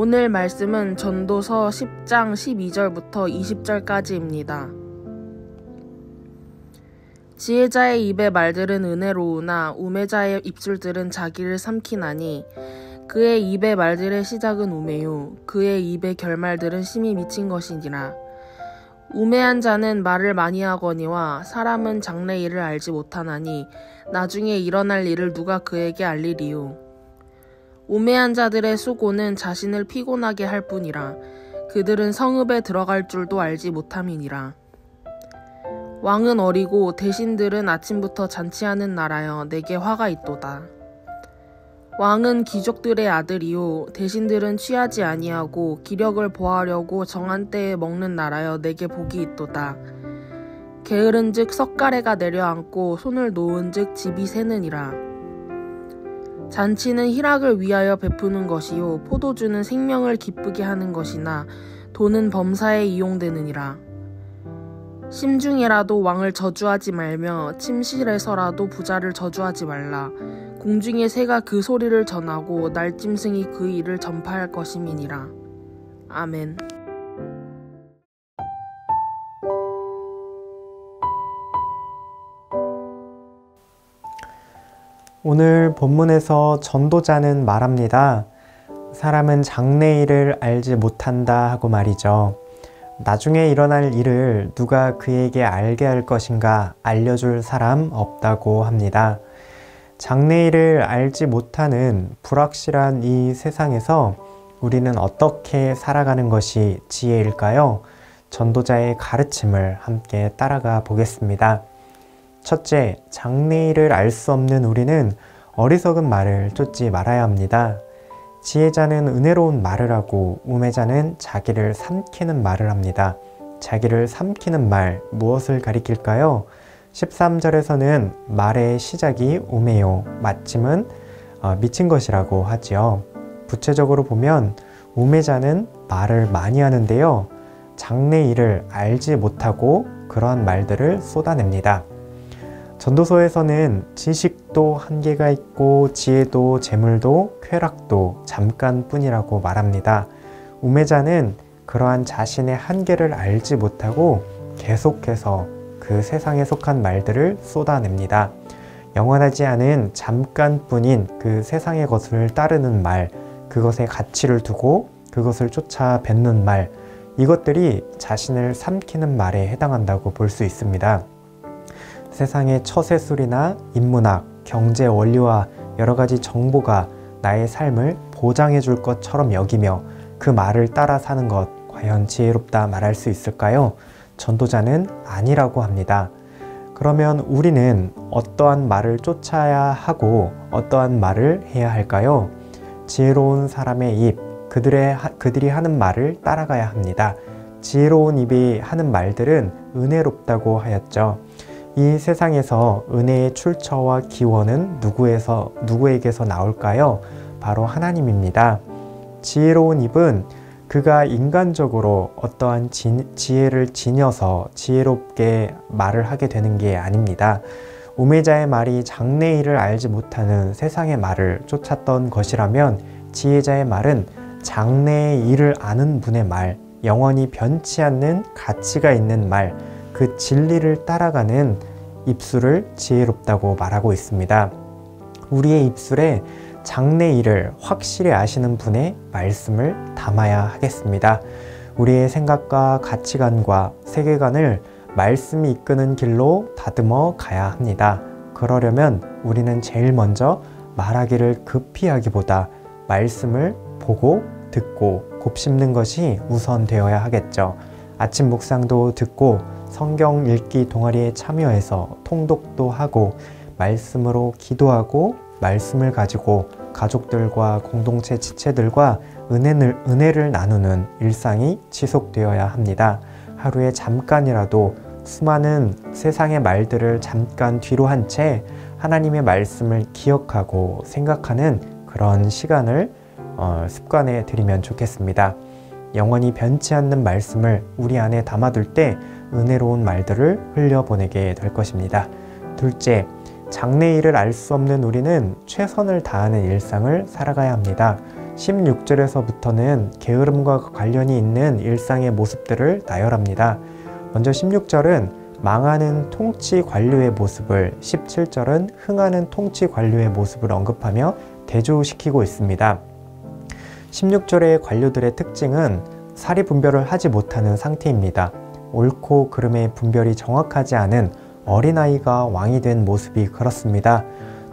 오늘 말씀은 전도서 10장 12절부터 20절까지입니다. 지혜자의 입의 말들은 은혜로우나 우매자의 입술들은 자기를 삼키나니 그의 입의 말들의 시작은 우매요 그의 입의 결말들은 심히 미친 것이니라. 우매한 자는 말을 많이 하거니와 사람은 장래 일을 알지 못하나니 나중에 일어날 일을 누가 그에게 알리리요. 우매한 자들의 수고는 자신을 피곤하게 할 뿐이라 그들은 성읍에 들어갈 줄도 알지 못함이니라. 왕은 어리고 대신들은 아침부터 잔치하는 나라여 내게 화가 있도다. 왕은 귀족들의 아들이요 대신들은 취하지 아니하고 기력을 보하려고 정한 때에 먹는 나라여 내게 복이 있도다. 게으른즉 석가래가 내려앉고 손을 놓은즉 집이 새느니라. 잔치는 희락을 위하여 베푸는 것이요 포도주는 생명을 기쁘게 하는 것이나 돈은 범사에 이용되느니라. 심중에라도 왕을 저주하지 말며 침실에서라도 부자를 저주하지 말라. 공중의 새가 그 소리를 전하고 날짐승이 그 일을 전파할 것임이니라. 아멘. 오늘 본문에서 전도자는 말합니다. 사람은 장래일을 알지 못한다 하고 말이죠. 나중에 일어날 일을 누가 그에게 알게 할 것인가 알려줄 사람 없다고 합니다. 장래일을 알지 못하는 불확실한 이 세상에서 우리는 어떻게 살아가는 것이 지혜일까요? 전도자의 가르침을 함께 따라가 보겠습니다. 첫째, 장래일을 알 수 없는 우리는 어리석은 말을 쫓지 말아야 합니다. 지혜자는 은혜로운 말을 하고 우매자는 자기를 삼키는 말을 합니다. 자기를 삼키는 말, 무엇을 가리킬까요? 13절에서는 말의 시작이 우매요, 마침은 미친 것이라고 하지요. 구체적으로 보면 우매자는 말을 많이 하는데요. 장래일을 알지 못하고 그러한 말들을 쏟아냅니다. 전도서에서는 지식도 한계가 있고 지혜도 재물도 쾌락도 잠깐뿐이라고 말합니다. 우매자는 그러한 자신의 한계를 알지 못하고 계속해서 그 세상에 속한 말들을 쏟아냅니다. 영원하지 않은 잠깐뿐인 그 세상의 것을 따르는 말, 그것에 가치를 두고 그것을 쫓아 뱉는 말, 이것들이 자신을 삼키는 말에 해당한다고 볼 수 있습니다. 세상의 처세술이나 인문학, 경제 원리와 여러 가지 정보가 나의 삶을 보장해 줄 것처럼 여기며 그 말을 따라 사는 것, 과연 지혜롭다 말할 수 있을까요? 전도자는 아니라고 합니다. 그러면 우리는 어떠한 말을 쫓아야 하고 어떠한 말을 해야 할까요? 지혜로운 사람의 입, 그들이 하는 말을 따라가야 합니다. 지혜로운 입이 하는 말들은 은혜롭다고 하였죠. 이 세상에서 은혜의 출처와 기원은 누구에게서 나올까요? 바로 하나님입니다. 지혜로운 입은 그가 인간적으로 어떠한 지혜를 지녀서 지혜롭게 말을 하게 되는 게 아닙니다. 우매자의 말이 장래일을 알지 못하는 세상의 말을 쫓았던 것이라면 지혜자의 말은 장래의 일을 아는 분의 말, 영원히 변치 않는 가치가 있는 말, 그 진리를 따라가는 입술을 지혜롭다고 말하고 있습니다. 우리의 입술에 장래일을 확실히 아시는 분의 말씀을 담아야 하겠습니다. 우리의 생각과 가치관과 세계관을 말씀이 이끄는 길로 다듬어 가야 합니다. 그러려면 우리는 제일 먼저 말하기를 급히 하기보다 말씀을 보고 듣고 곱씹는 것이 우선되어야 하겠죠. 아침 묵상도 듣고 성경 읽기 동아리에 참여해서 통독도 하고 말씀으로 기도하고 말씀을 가지고 가족들과 공동체 지체들과 은혜를 나누는 일상이 지속되어야 합니다. 하루에 잠깐이라도 수많은 세상의 말들을 잠깐 뒤로 한 채 하나님의 말씀을 기억하고 생각하는 그런 시간을 습관해 드리면 좋겠습니다. 영원히 변치 않는 말씀을 우리 안에 담아둘 때 은혜로운 말들을 흘려보내게 될 것입니다. 둘째, 장래일을 알 수 없는 우리는 최선을 다하는 일상을 살아가야 합니다. 16절에서부터는 게으름과 관련이 있는 일상의 모습들을 나열합니다. 먼저 16절은 망하는 통치 관료의 모습을, 17절은 흥하는 통치 관료의 모습을 언급하며 대조시키고 있습니다. 16절의 관료들의 특징은 사리 분별을 하지 못하는 상태입니다. 옳고 그름의 분별이 정확하지 않은 어린아이가 왕이 된 모습이 그렇습니다.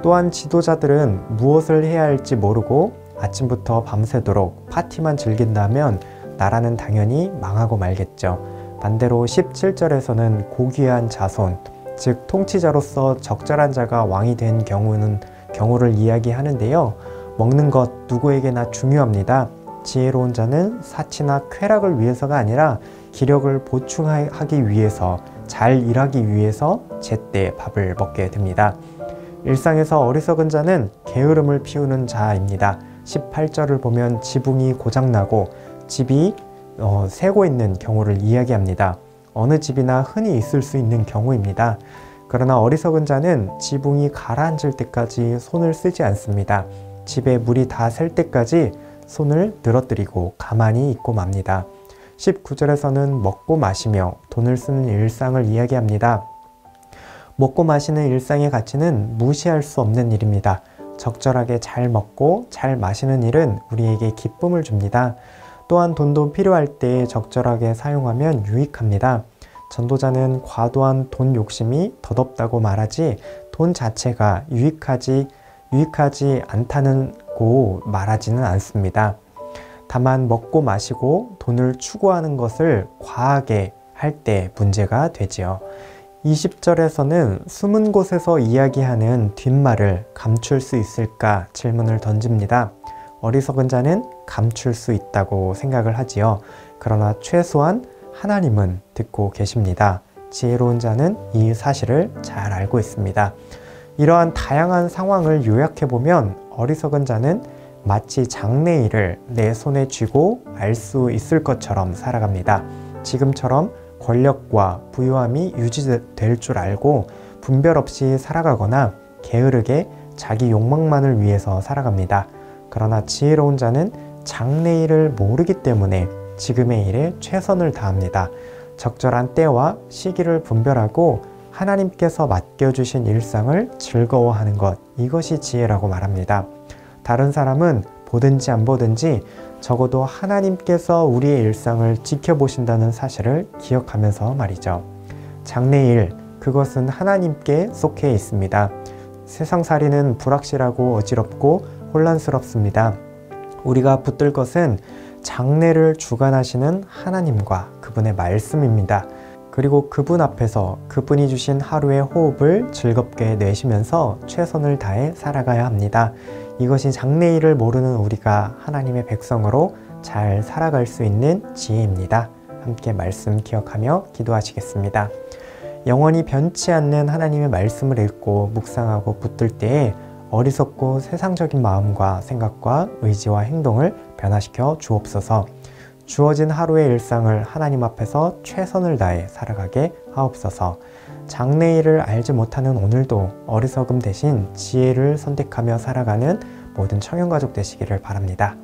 또한 지도자들은 무엇을 해야 할지 모르고 아침부터 밤새도록 파티만 즐긴다면 나라는 당연히 망하고 말겠죠. 반대로 17절에서는 고귀한 자손, 즉 통치자로서 적절한 자가 왕이 된 경우를 이야기하는데요. 먹는 것 누구에게나 중요합니다. 지혜로운 자는 사치나 쾌락을 위해서가 아니라 기력을 보충하기 위해서, 잘 일하기 위해서 제때 밥을 먹게 됩니다. 일상에서 어리석은 자는 게으름을 피우는 자입니다. 18절을 보면 지붕이 고장나고 집이 새고 있는 경우를 이야기합니다. 어느 집이나 흔히 있을 수 있는 경우입니다. 그러나 어리석은 자는 지붕이 가라앉을 때까지 손을 쓰지 않습니다. 집에 물이 다 셀 때까지 손을 늘어뜨리고 가만히 있고 맙니다. 19절에서는 먹고 마시며 돈을 쓰는 일상을 이야기합니다. 먹고 마시는 일상의 가치는 무시할 수 없는 일입니다. 적절하게 잘 먹고 잘 마시는 일은 우리에게 기쁨을 줍니다. 또한 돈도 필요할 때 적절하게 사용하면 유익합니다. 전도자는 과도한 돈 욕심이 덧없다고 말하지 돈 자체가 유익하지 않다고 말하지는 않습니다. 다만 먹고 마시고 돈을 추구하는 것을 과하게 할 때 문제가 되지요. 20절에서는 숨은 곳에서 이야기하는 뒷말을 감출 수 있을까 질문을 던집니다. 어리석은 자는 감출 수 있다고 생각을 하지요. 그러나 최소한 하나님은 듣고 계십니다. 지혜로운 자는 이 사실을 잘 알고 있습니다. 이러한 다양한 상황을 요약해보면 어리석은 자는 마치 장내일을 내 손에 쥐고 알 수 있을 것처럼 살아갑니다. 지금처럼 권력과 부유함이 유지될 줄 알고 분별 없이 살아가거나 게으르게 자기 욕망만을 위해서 살아갑니다. 그러나 지혜로운 자는 장래일을 모르기 때문에 지금의 일에 최선을 다합니다. 적절한 때와 시기를 분별하고 하나님께서 맡겨주신 일상을 즐거워하는 것, 이것이 지혜라고 말합니다. 다른 사람은 보든지 안 보든지 적어도 하나님께서 우리의 일상을 지켜보신다는 사실을 기억하면서 말이죠. 장래일, 그것은 하나님께 속해 있습니다. 세상살이는 불확실하고 어지럽고 혼란스럽습니다. 우리가 붙들 것은 장래를 주관하시는 하나님과 그분의 말씀입니다. 그리고 그분 앞에서 그분이 주신 하루의 호흡을 즐겁게 내쉬면서 최선을 다해 살아가야 합니다. 이것이 장래일을 모르는 우리가 하나님의 백성으로 잘 살아갈 수 있는 지혜입니다. 함께 말씀 기억하며 기도하시겠습니다. 영원히 변치 않는 하나님의 말씀을 읽고 묵상하고 붙들 때에 어리석고 세상적인 마음과 생각과 의지와 행동을 변화시켜 주옵소서. 주어진 하루의 일상을 하나님 앞에서 최선을 다해 살아가게 하옵소서. 장래일을 알지 못하는 오늘도 어리석음 대신 지혜를 선택하며 살아가는 모든 청년가족 되시기를 바랍니다.